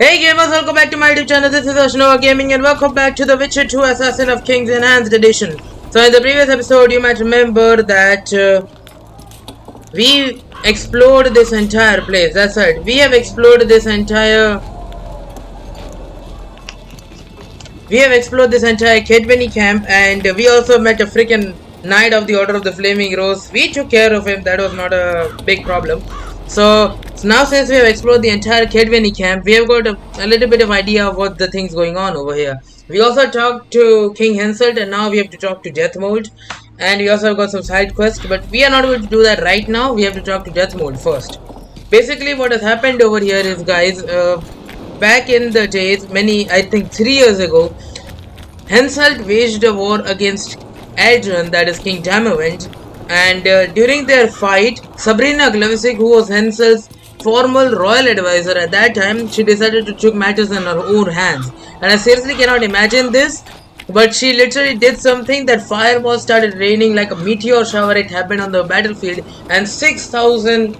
Hey gamers, welcome back to my YouTube channel. This is Ashnova Gaming and welcome back to The Witcher 2 Assassin of Kings Enhanced Edition. So in the previous episode you might remember that we explored this entire place. That's right, we have explored this entire Kedveni camp, and we also met a freaking Knight of the Order of the Flaming Rose. We took care of him, that was not a big problem. So now since we have explored the entire Kedveni camp, we have got a little bit of idea of what the things going on over here. We also talked to King Henselt, and now we have to talk to Deathmold. And we also have got some side quests, but we are not going to do that right now. We have to talk to Deathmold first. Basically what has happened over here is, guys, back in the days, I think 3 years ago, Henselt waged a war against Adrian, that is King Damavend, and during their fight, Sabrina Glavisic, who was Henselt's formal royal advisor at that time, she decided to take matters in her own hands. And I seriously cannot imagine this, but she literally did something that fireballs started raining like a meteor shower. It happened on the battlefield, and 6,000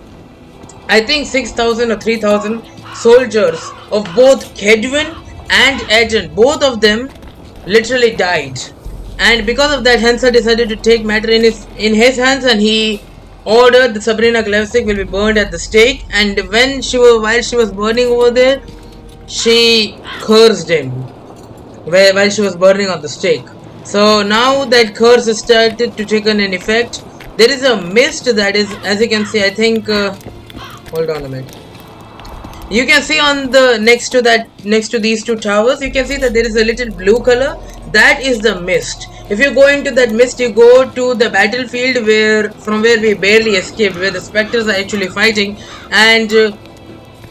or 3,000 soldiers of both Kedwin and Adrian, both of them literally died. And because of that, Henselt decided to take matter in his hands, and he ordered that Sabrina Glavisic will be burned at the stake. And while she was burning over there, she cursed him while she was burning on the stake. So now that curse is started to take an effect. There is a mist that is, as you can see, I think hold on a minute. You can see on the next to these two towers, you can see that there is a little blue color. That is the mist. If you go into that mist, you go to the battlefield from where we barely escaped, where the specters are actually fighting, and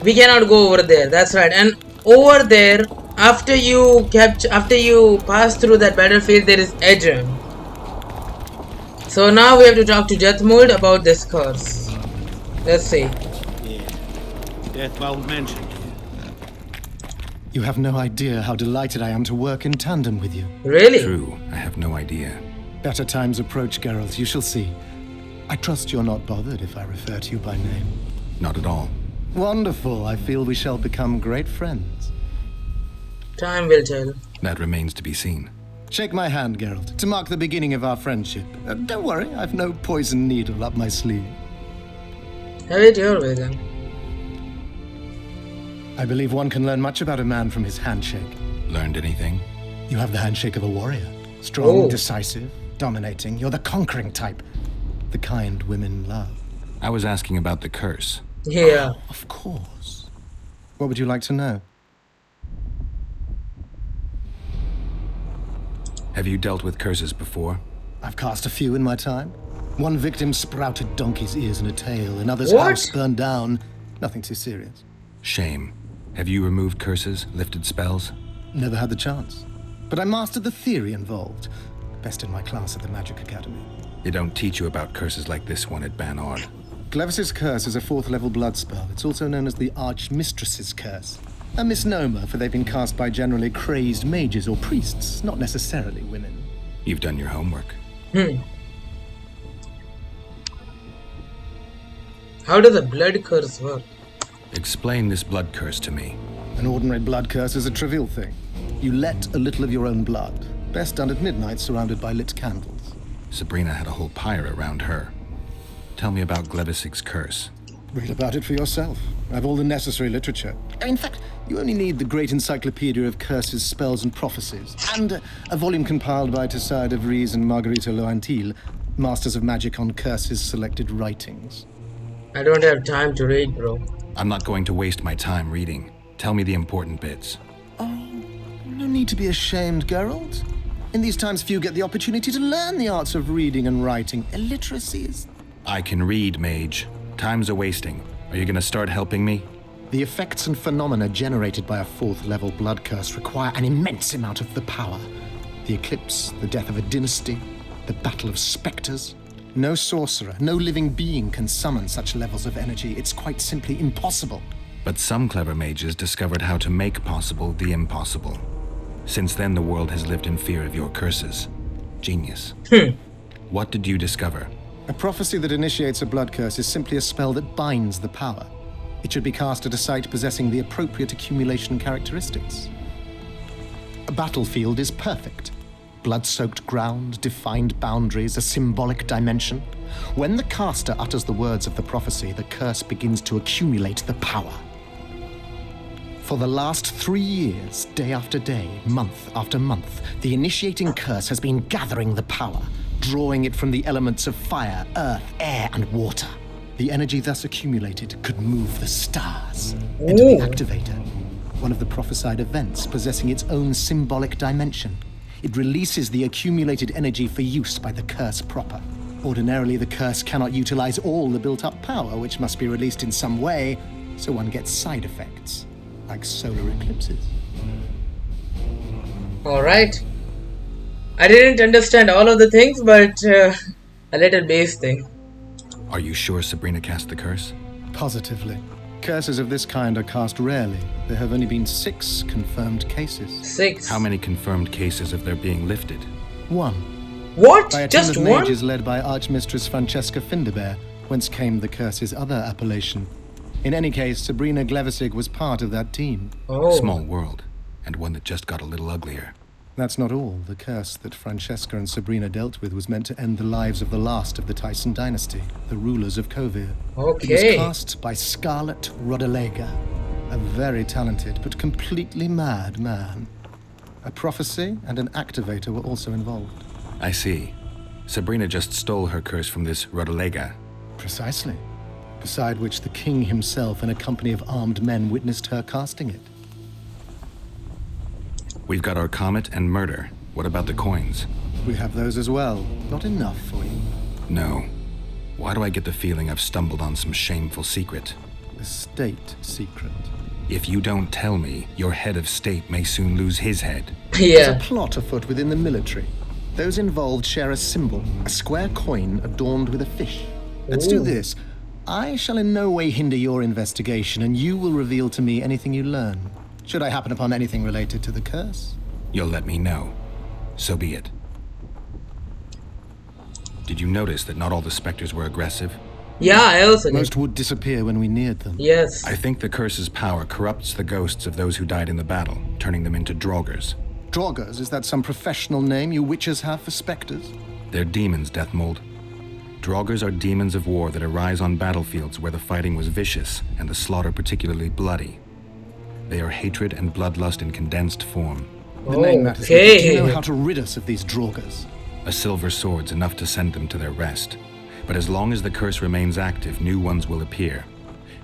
we cannot go over there. That's right. And over there, after you pass through that battlefield, there is Adrian. So now we have to talk to Deathmold about this curse. Let's see. Deathmold mentioned. You have no idea how delighted I am to work in tandem with you. Really? True, I have no idea. Better times approach, Geralt, you shall see. I trust you're not bothered if I refer to you by name. Not at all. Wonderful, I feel we shall become great friends. Time will tell. That remains to be seen. Shake my hand, Geralt, to mark the beginning of our friendship. Don't worry, I've no poison needle up my sleeve. Have it your way then. I believe one can learn much about a man from his handshake. Learned anything? You have the handshake of a warrior. Strong, Oh. decisive, dominating. You're the conquering type. The kind women love. I was asking about the curse. Yeah. Of course. What would you like to know? Have you dealt with curses before? I've cast a few in my time. One victim sprouted donkey's ears and a tail. Another's What? house burned down. Nothing too serious. Shame. Have you removed curses, lifted spells? Never had the chance. But I mastered the theory involved. Best in my class at the Magic Academy. They don't teach you about curses like this one at Banord. Glevis's curse is a 4th level blood spell. It's also known as the Archmistress's curse. A misnomer, for they've been cast by generally crazed mages or priests, not necessarily women. You've done your homework. How does a blood curse work? Explain this blood curse to me. An ordinary blood curse is a trivial thing. You let a little of your own blood. Best done at midnight, surrounded by lit candles. Sabrina had a whole pyre around her. Tell me about Glevisic's curse. Read about it for yourself. I have all the necessary literature. In fact, you only need the great encyclopedia of curses, spells, and prophecies, and a volume compiled by Tessard de Vries and Margarita Loantil, Masters of Magic on Curses Selected Writings. I don't have time to read, bro. I'm not going to waste my time reading. Tell me the important bits. Oh, no need to be ashamed, Geralt. In these times, few get the opportunity to learn the arts of reading and writing. Illiteracy is... I can read, mage. Time's a-wasting. Are you gonna start helping me? The effects and phenomena generated by a 4th level blood curse require an immense amount of the power. The eclipse, the death of a dynasty, the battle of specters. No sorcerer, no living being can summon such levels of energy. It's quite simply impossible. But some clever mages discovered how to make possible the impossible. Since then, the world has lived in fear of your curses. Genius. What did you discover? A prophecy that initiates a blood curse is simply a spell that binds the power. It should be cast at a site possessing the appropriate accumulation characteristics. A battlefield is perfect. Blood-soaked ground, defined boundaries, a symbolic dimension. When the caster utters the words of the prophecy, the curse begins to accumulate the power. For the last 3 years, day after day, month after month, the initiating curse has been gathering the power, drawing it from the elements of fire, earth, air, and water. The energy thus accumulated could move the stars. Enter the activator, one of the prophesied events possessing its own symbolic dimension. It releases the accumulated energy for use by the curse proper. Ordinarily, the curse cannot utilize all the built-up power, which must be released in some way, so one gets side effects, like solar eclipses. Alright. I didn't understand all of the things, but a little base thing. Are you sure Sabrina cast the curse? Positively. Curses of this kind are cast rarely. There have only been 6 confirmed cases. 6. How many confirmed cases of their being lifted? 1. What? By a Just team of one? mages led by Archmistress Francesca Finderbear, whence came the curse's other appellation. In any case, Sabrina Glevissig was part of that team. Oh. Small world, and one that just got a little uglier. That's not all. The curse that Francesca and Sabrina dealt with was meant to end the lives of the last of the Tyson dynasty, the rulers of Kovir. Okay. It was cast by Scarlet Rodalega, a very talented but completely mad man. A prophecy and an activator were also involved. I see. Sabrina just stole her curse from this Rodalega. Precisely. Beside which the king himself and a company of armed men witnessed her casting it. We've got our comet and murder. What about the coins? We have those as well. Not enough for you. No. Why do I get the feeling I've stumbled on some shameful secret? A state secret. If you don't tell me, your head of state may soon lose his head. There's a Yeah. plot afoot within the military. Those involved share a symbol, a square coin adorned with a fish. Let's do Ooh. this. I shall in no way hinder your investigation, and you will reveal to me anything you learn. Should I happen upon anything related to the curse? You'll let me know. So be it. Did you notice that not all the specters were aggressive? Yeah, I also did. Most would disappear when we neared them. Yes. I think the curse's power corrupts the ghosts of those who died in the battle, turning them into draugrs. Draugrs, is that some professional name you witches have for specters? They're demons, Deathmold. Draugrs are demons of war that arise on battlefields where the fighting was vicious and the slaughter particularly bloody. They are hatred and bloodlust in condensed form. The name matters. little. Do you know Okay. how to rid us of these Draugrs? A silver sword's enough to send them to their rest. But as long as the curse remains active, new ones will appear.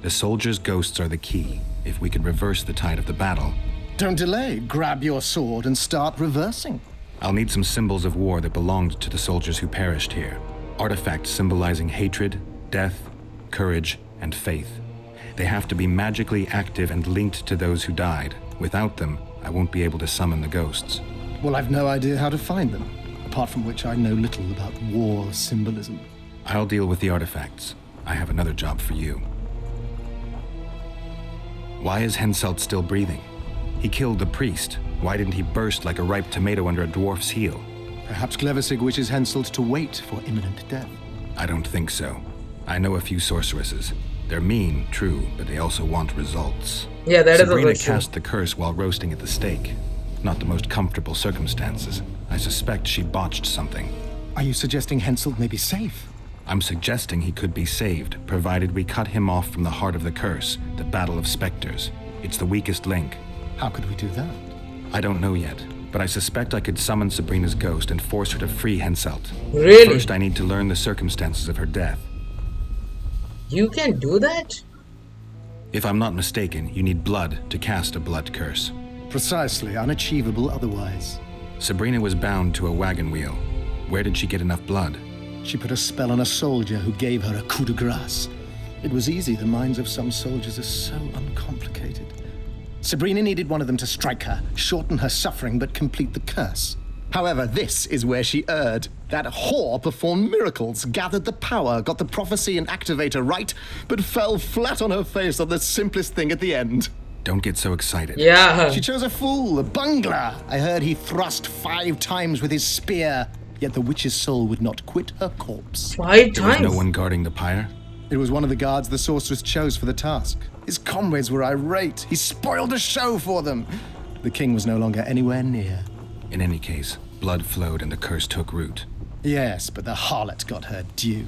The soldiers' ghosts are the key. If we could reverse the tide of the battle, Don't delay. Grab your sword and start reversing. I'll need some symbols of war that belonged to the soldiers who perished here. Artifacts symbolizing hatred, death, courage, and faith. They have to be magically active and linked to those who died. Without them, I won't be able to summon the ghosts. Well, I've no idea how to find them, apart from which I know little about war symbolism. I'll deal with the artifacts. I have another job for you. Why is Henselt still breathing? He killed the priest. Why didn't he burst like a ripe tomato under a dwarf's heel? Perhaps Glevissig wishes Henselt to wait for imminent death. I don't think so. I know a few sorceresses. They're mean, true, but they also want results. Yeah, that is Sabrina also true. cast the curse while roasting at the stake. Not the most comfortable circumstances. I suspect she botched something. Are you suggesting Henselt may be safe? I'm suggesting he could be saved, provided we cut him off from the heart of the curse, the Battle of Spectres. It's the weakest link. How could we do that? I don't know yet, but I suspect I could summon Sabrina's ghost and force her to free Henselt. Really? First, I need to learn the circumstances of her death. You can do that? If I'm not mistaken, you need blood to cast a blood curse. Precisely, unachievable otherwise. Sabrina was bound to a wagon wheel. Where did she get enough blood? She put a spell on a soldier who gave her a coup de grace. It was easy, the minds of some soldiers are so uncomplicated. Sabrina needed one of them to strike her, shorten her suffering, but complete the curse. However, this is where she erred. That whore performed miracles, gathered the power, got the prophecy and activator right, but fell flat on her face on the simplest thing at the end. Don't get so excited. Yeah. She chose a fool, a bungler. I heard he thrust 5 times with his spear, yet the witch's soul would not quit her corpse. 5 There was times. no one guarding the pyre? It was one of the guards the sorceress chose for the task. His comrades were irate. He spoiled the show for them. The king was no longer anywhere near. In any case, blood flowed and the curse took root. Yes, but the harlot got her due.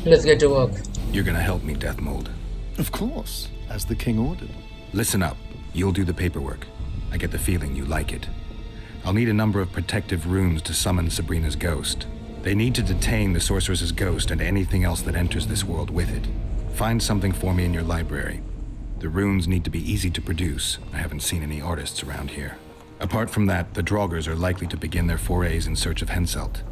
Let's get to work. You're gonna help me, Death Mold. Of course, as the king ordered. Listen up. You'll do the paperwork. I get the feeling you like it. I'll need a number of protective runes to summon Sabrina's ghost. They need to detain the sorceress's ghost and anything else that enters this world with it. Find something for me in your library. The runes need to be easy to produce. I haven't seen any artists around here. Apart from that, the Draugrs are likely to begin their forays in search of Henselt.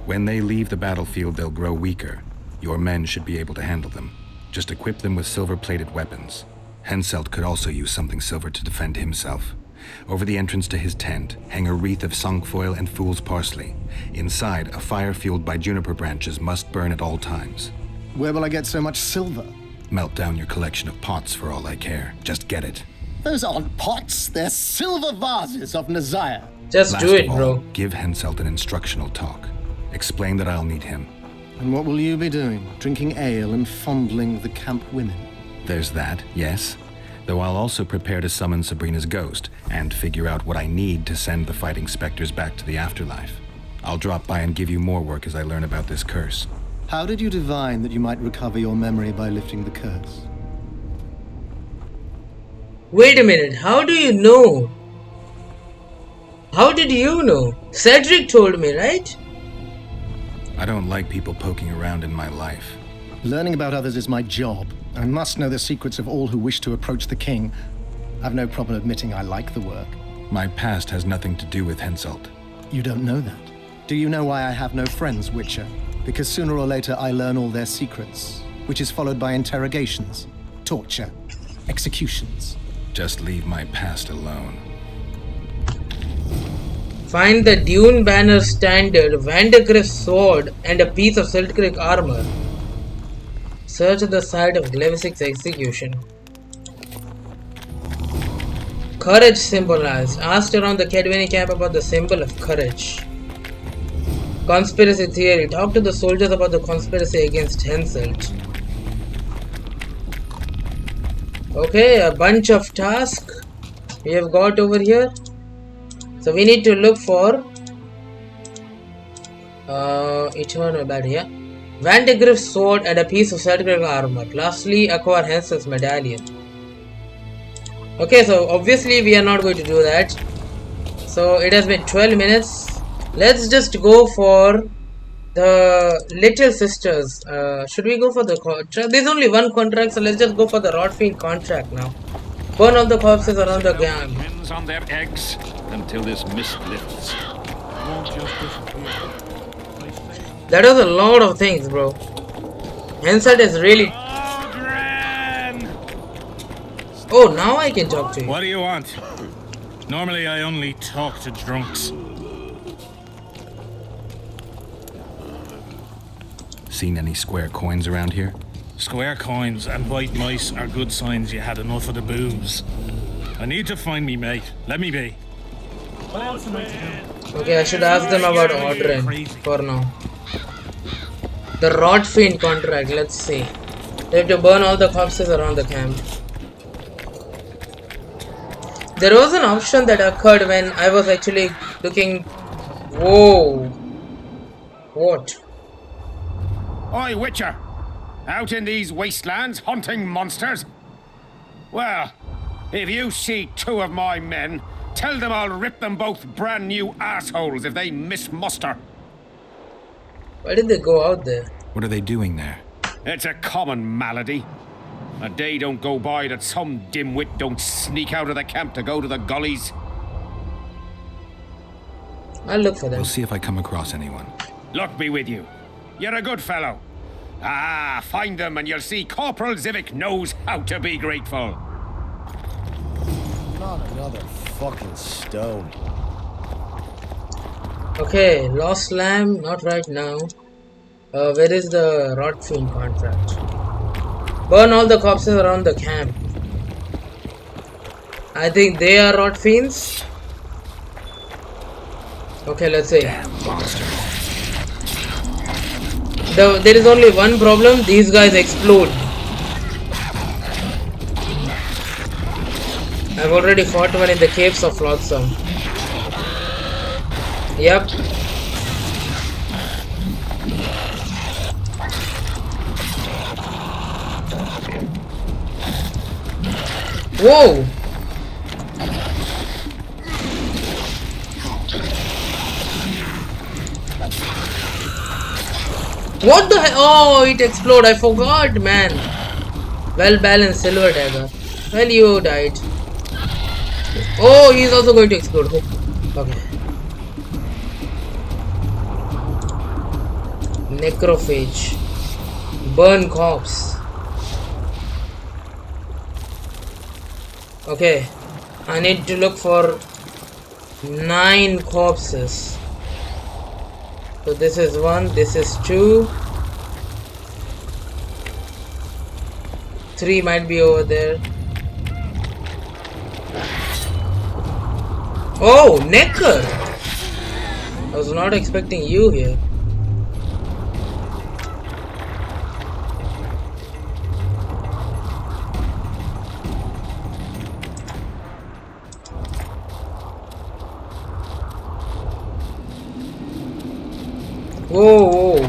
When they leave the battlefield, they'll grow weaker. Your men should be able to handle them. Just equip them with silver-plated weapons. Henselt could also use something silver to defend himself. Over the entrance to his tent, hang a wreath of cinquefoil and fool's parsley. Inside, a fire fueled by juniper branches must burn at all times. Where will I get so much silver? Melt down your collection of pots for all I care. Just get it. Those aren't pots, they're silver vases of Nazaya. Just Last do it, of all, bro. give Henselt an instructional talk. Explain that I'll need him. And what will you be doing? Drinking ale and fondling the camp women? There's that, yes. Though I'll also prepare to summon Sabrina's ghost and figure out what I need to send the fighting specters back to the afterlife. I'll drop by and give you more work as I learn about this curse. How did you divine that you might recover your memory by lifting the curse? Wait a minute, how do you know? How did you know? Cedric told me, right? I don't like people poking around in my life. Learning about others is my job. I must know the secrets of all who wish to approach the king. I've no problem admitting I like the work. My past has nothing to do with Henselt. You don't know that. Do you know why I have no friends, Witcher? Because sooner or later I learn all their secrets, which is followed by interrogations, torture, executions. Just leave my past alone. Find the Dune Banner Standard, Vandergriff's sword, and a piece of Siltcreek armor. Search the site of Glevisic's execution. Courage symbolized. Asked around the Kedweni camp about the symbol of courage. Conspiracy theory. Talk to the soldiers about the conspiracy against Henselt. Okay, a bunch of tasks we have got over here. So we need to look for Eternal Battle, yeah. Vandergriff's sword and a piece of Siltcreek armor. Lastly, acquire Henselt's medallion. Okay, so obviously we are not going to do that. So it has been 12 minutes. Let's just go for the Little Sisters. Should we go for the contract? There's only one contract, so let's just go for the Rotfiend contract now. Burn all the corpses around the gang. Hens on their eggs until this mist lifts. That was a lot of things, bro. Henselt is really... Oh, now I can talk to you. What do you want? Normally I only talk to drunks. Seen any square coins around here? Square coins and white mice are good signs you had enough of the booze. I need to find me mate. Let me be. Okay, I should ask them about ordering for now. The Rotfiend contract, let's see. They have to burn all the corpses around the camp. There was an option that occurred when I was actually looking... Whoa. What? Oi, Witcher! Out in these wastelands hunting monsters? Well, if you see two of my men, tell them I'll rip them both brand new assholes if they miss muster. Why did they go out there? What are they doing there? It's a common malady. A day don't go by that some dimwit don't sneak out of the camp to go to the gullies. I'll look for them. We'll see if I come across anyone. Luck be with you. You're a good fellow. Ah, find them and you'll see Corporal Zivik knows how to be grateful. Not another fucking stone. Okay, Lost Lamb, not right now. Where is the Rotfiend contract? Burn all the corpses around the camp. I think they are Rotfiends. Okay, let's see. Damn monsters. There is only one problem. These guys explode. I've already fought one in the caves of Flotsam. Yep. Whoa! What the hell? Oh, it exploded. I forgot, man. Well balanced silver dagger. Well, you died. Oh, he's also going to explode. Okay. Necrophage. Burn corpse. Okay. I need to look for 9 corpses. So this is 1, this is 2. 3 might be over there. Oh, Necker! I was not expecting you here. Whoa, whoa.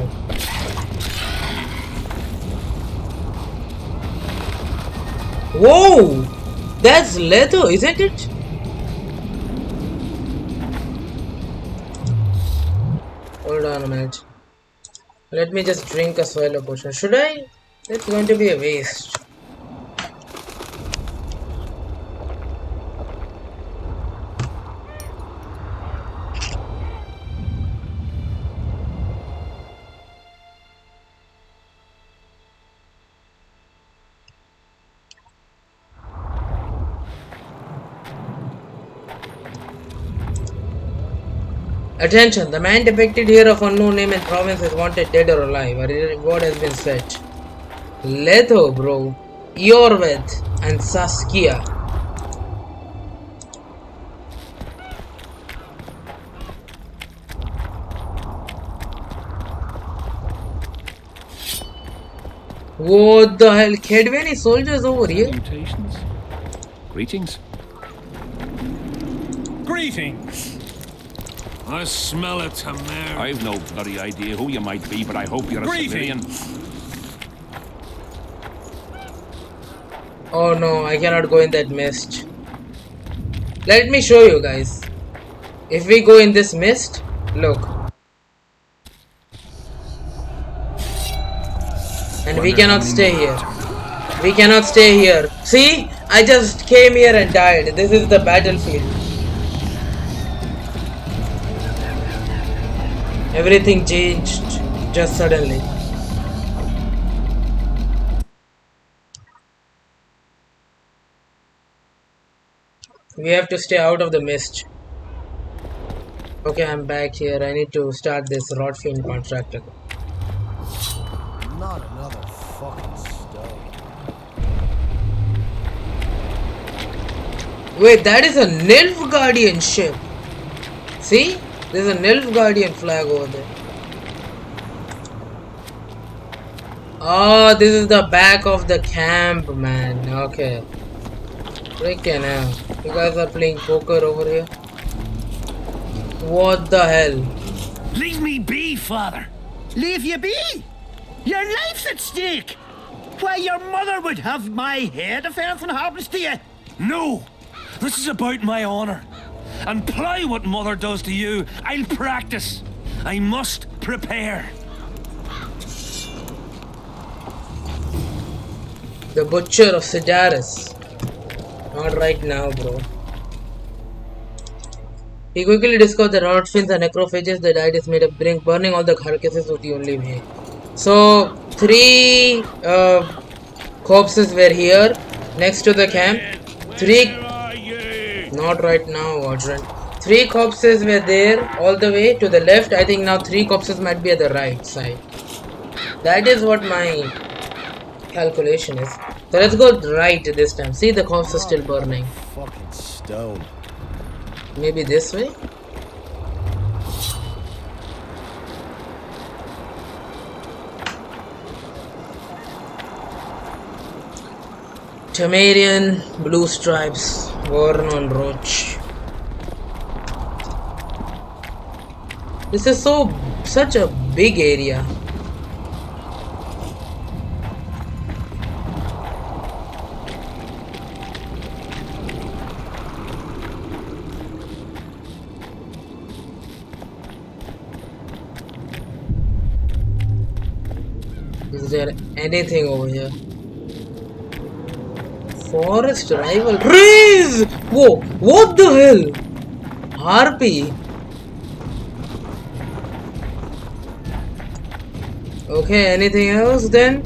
Whoa! That's leather, isn't it? Hold on a minute. Let me just drink a swallow potion. Should I? It's going to be a waste. Attention, the man depicted here of unknown name and province is wanted dead or alive. A reward has been set. Leto, bro. Yorved and Saskia. What the hell? Kedveni soldiers over here? Mutations. Greetings. Greetings. I smell a tamar. I've no bloody idea who you might be, but I hope you're a civilian. Oh no, I cannot go in that mist. Let me show you guys. If we go in this mist, look. And we cannot stay here. We cannot stay here. See? I just came here and died. This is the battlefield. Everything changed just suddenly. We have to stay out of the mist. Okay, I'm back here. I need to start this Rot Fiend contract. Not another fucking stone. Wait, that is a Nilfgaardian ship. See? There's a Nilfgaardian flag over there. Oh, this is the back of the camp, man. Okay. Freaking hell. You guys are playing poker over here? What the hell? Leave me be, father. Leave you be? Your life's at stake. Why, your mother would have my head if anything happens to you. No! This is about my honor. And ply what mother does to you, I'll practice. I must prepare. The Butcher of Sidaris. Not right now, bro. He quickly discovered that rot fiends and necrophages the diet is made of burning all the carcasses was the only way. So 3 corpses were here next to the camp. 3 not right now, Audrey. 3 corpses were there all the way to the left. I think now 3 corpses might be at the right side. That is what my calculation is. So let's go right this time. See, the corpse is still burning. Fucking stone. Maybe this way? Tamarian blue stripes worn on roach. This is such a big area. Is there anything over here? Forest rival trees! Whoa! What the hell? Harpy. Okay, anything else then?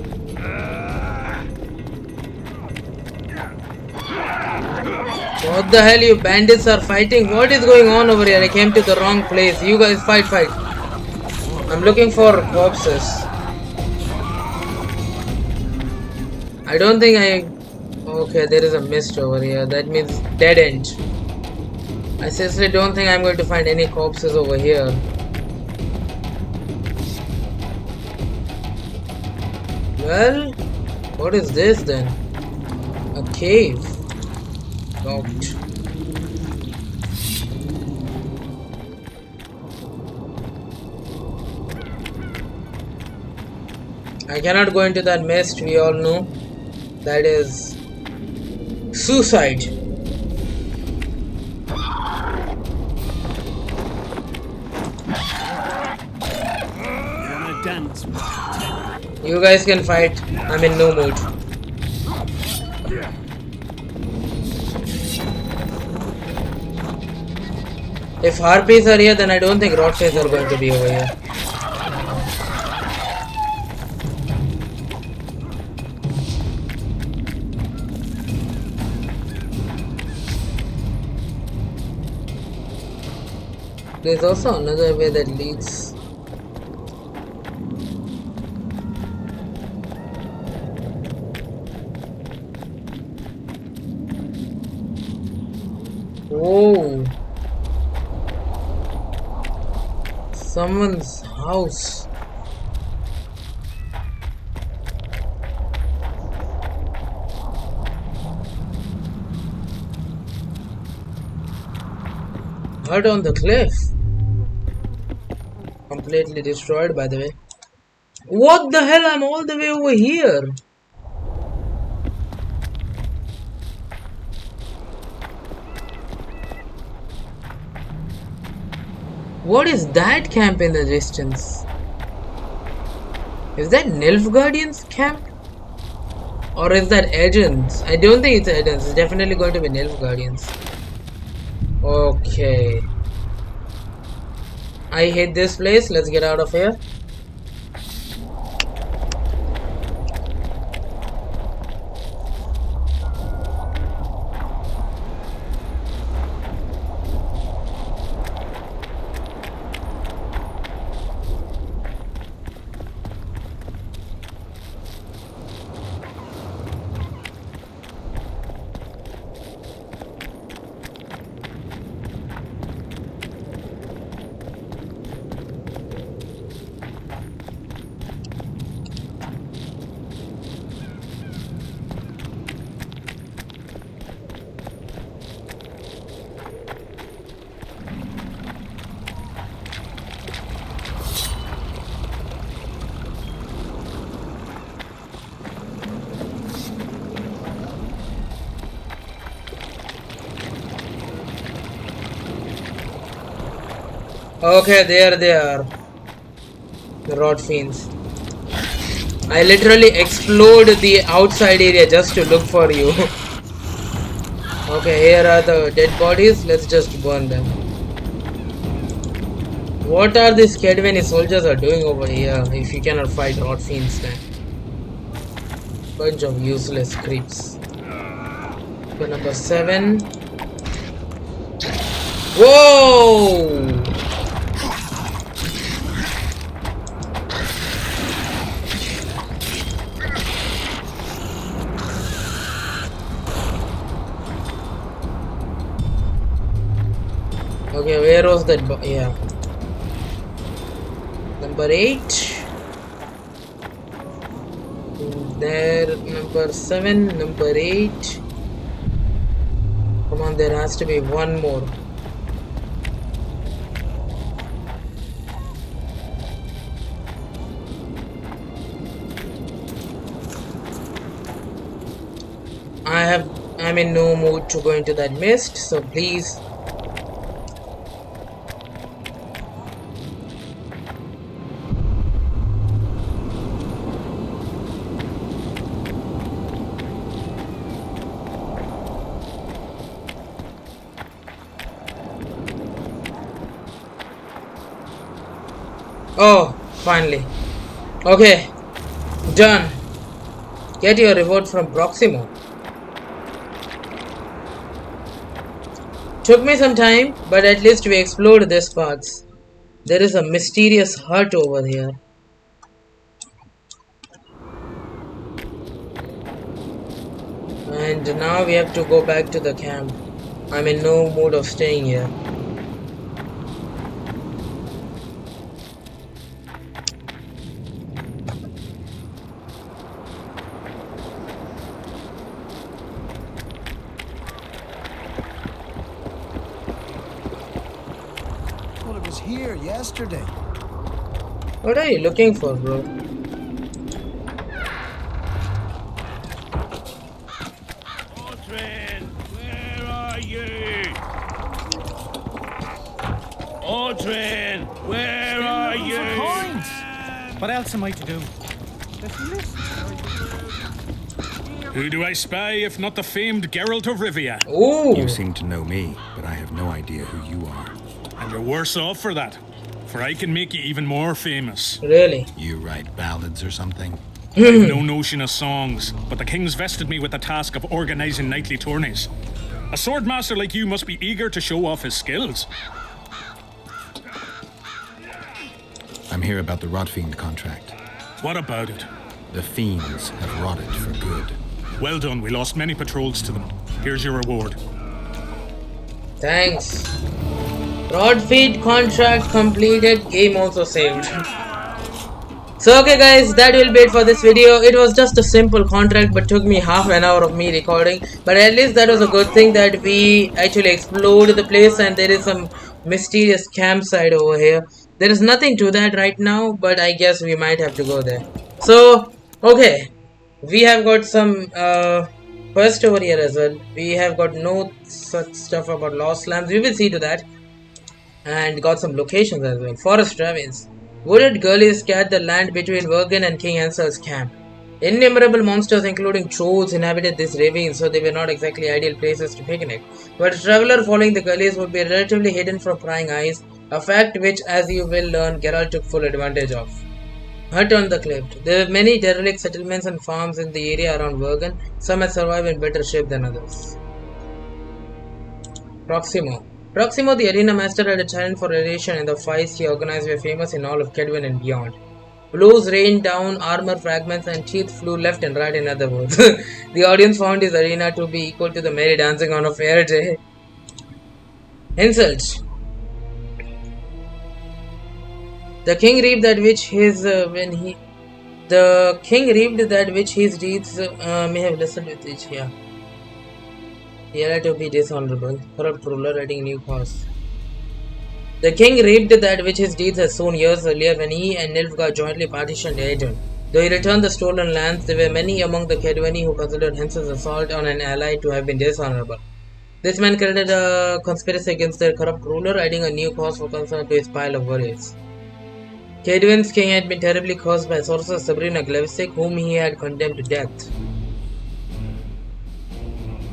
What the hell, you bandits are fighting? What is going on over here? I came to the wrong place. You guys fight. I'm looking for corpses. I don't think I... Okay, there is a mist over here. That means dead end. I seriously don't think I'm going to find any corpses over here. Well, what is this then? A cave. Locked. I cannot go into that mist, we all know. That is suicide. You guys can fight. I'm in no mood. If harpies are here, then I don't think rotface are going to be over here. There's also another way that leads. Whoa! Someone's house. Hut on the cliff. Completely destroyed, by the way. What the hell? I'm all the way over here. What is that camp in the distance? Is that Nilfgaardian's camp? Or is that Eden's? I don't think it's Eden's. It's definitely going to be Nilfgaardian's. Okay. I hate this place. Let's get out of here. Okay, there they are. The rot fiends. I literally explored the outside area just to look for you. Okay, here are the dead bodies. Let's just burn them. What are these Kedveni soldiers are doing over here if you cannot fight rot fiends then? Bunch of useless creeps. Okay, number 7. Whoa! Okay, where was that? Yeah. Number 8. There, number 7, number 8. Come on, there has to be one more. I'm in no mood to go into that mist, so please. Oh, finally. Okay, done. Get your reward from Proximo. Took me some time, but at least we explored this parts. There is a mysterious hut over here. And now we have to go back to the camp. I'm in no mood of staying here. Well, it was here yesterday. What are you looking for, bro? Audrin, where are you? Audrin, where are you? What else am I to do? Who do I spy if not the famed Geralt of Rivia? Ooh, You seem to know me, but I have no idea who you are. And you're worse off for that, for I can make you even more famous. really? You write ballads or something? I've no notion of songs, but the king's vested me with the task of organizing nightly tourneys. A swordmaster like you must be eager to show off his skills. I'm here about the Rotfiend contract. What about it? The fiends have rotted for good. Well done, we lost many patrols to them. Here's your reward. Thanks. Rod feed contract completed. Game also saved. So okay guys, that will be it for this video. It was just a simple contract but took me half an hour of me recording. But at least that was a good thing that we actually explored the place and there is some mysterious campsite over here. There is nothing to that right now, but I guess we might have to go there. So, okay. We have got some quest over here as well. We have got no such stuff about lost lands. We will see to that. And got some locations as well. Forest ravines. Wooded gullies scattered the land between Vergen and King Ansel's camp. Innumerable monsters including trolls inhabited these ravines, so they were not exactly ideal places to picnic. But a traveler following the gullies would be relatively hidden from prying eyes, a fact which, as you will learn, Geralt took full advantage of. Hut on the cliff. There were many derelict settlements and farms in the area around Vergen. Some had survived in better shape than others. Proximo. Proximo, the arena master, had a talent for relation, and the fights he organized were famous in all of Kedwen and beyond. Blows rained down, armor fragments and teeth flew left and right, in other words. The audience found his arena to be equal to the merry dancing on a fair day. Insult. The king reaped that which his The king reaped that which his deeds may have listened with each. Yeah. Here to be dishonorable. Corrupt ruler writing new cause. The king reaped that which his deeds had sown years earlier when he and Nilfgaard jointly partitioned Aegon. Though he returned the stolen lands, there were many among the Kedweni who considered Hensel's assault on an ally to have been dishonorable. This man created a conspiracy against their corrupt ruler, adding a new cause for concern to his pile of worries. Kedwen's king had been terribly cursed by sorceress Sabrina Glevesic, whom he had condemned to death.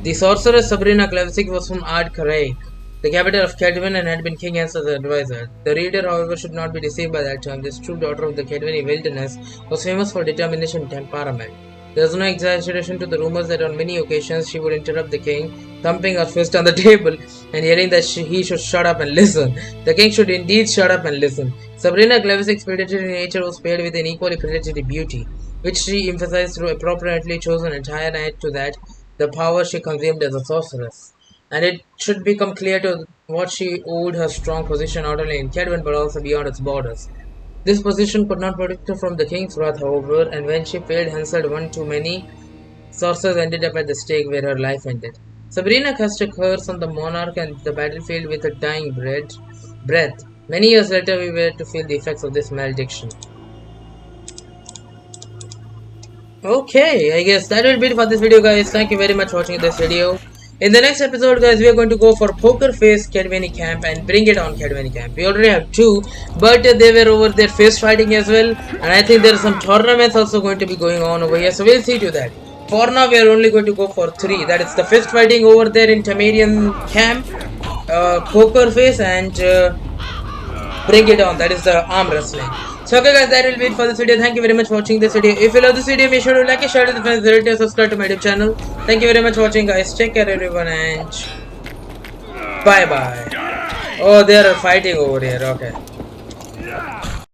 The sorceress Sabrina Glevesic was from Ard Caraig, the capital of Kedwen, and had been King Ansel's advisor. The reader, however, should not be deceived by that term. This true daughter of the Kedweni wilderness was famous for determination and temperament. There is no exaggeration to the rumors that on many occasions she would interrupt the king, thumping her fist on the table and yelling that he should shut up and listen. The king should indeed shut up and listen. Sabrina Glevesic's predatory nature was paired with an equally predatory beauty, which she emphasized through appropriately chosen attire, and added to that the power she consumed as a sorceress. And it should become clear to what she owed her strong position not only in Kedwen but also beyond its borders. This position could not protect her from the king's wrath, however, and when she failed Hansard one too many, sorcerers ended up at the stake where her life ended. Sabrina cast a curse on the monarch and the battlefield with a dying breath. Many years later, we were to feel the effects of this malediction. Okay, I guess that will be it for this video, guys. Thank you very much for watching this video. In the next episode, guys, we are going to go for Poker Face Cadwany Camp and bring it on Cadwany Camp. We already have 2, but they were over there face fighting as well. And I think there are some tournaments also going to be going on over here. So we'll see to that. For now, we are only going to go for 3. That is the fist fighting over there in Tamarian Camp, Poker Face, and bring it on. That is the arm wrestling. So okay guys, that will be it for this video. Thank you very much for watching this video. If you love this video, make sure to like it, share it with your friends, relatives, subscribe to my YouTube channel. Thank you very much for watching, guys. Take care everyone and bye bye. Oh, they are fighting over here. Okay.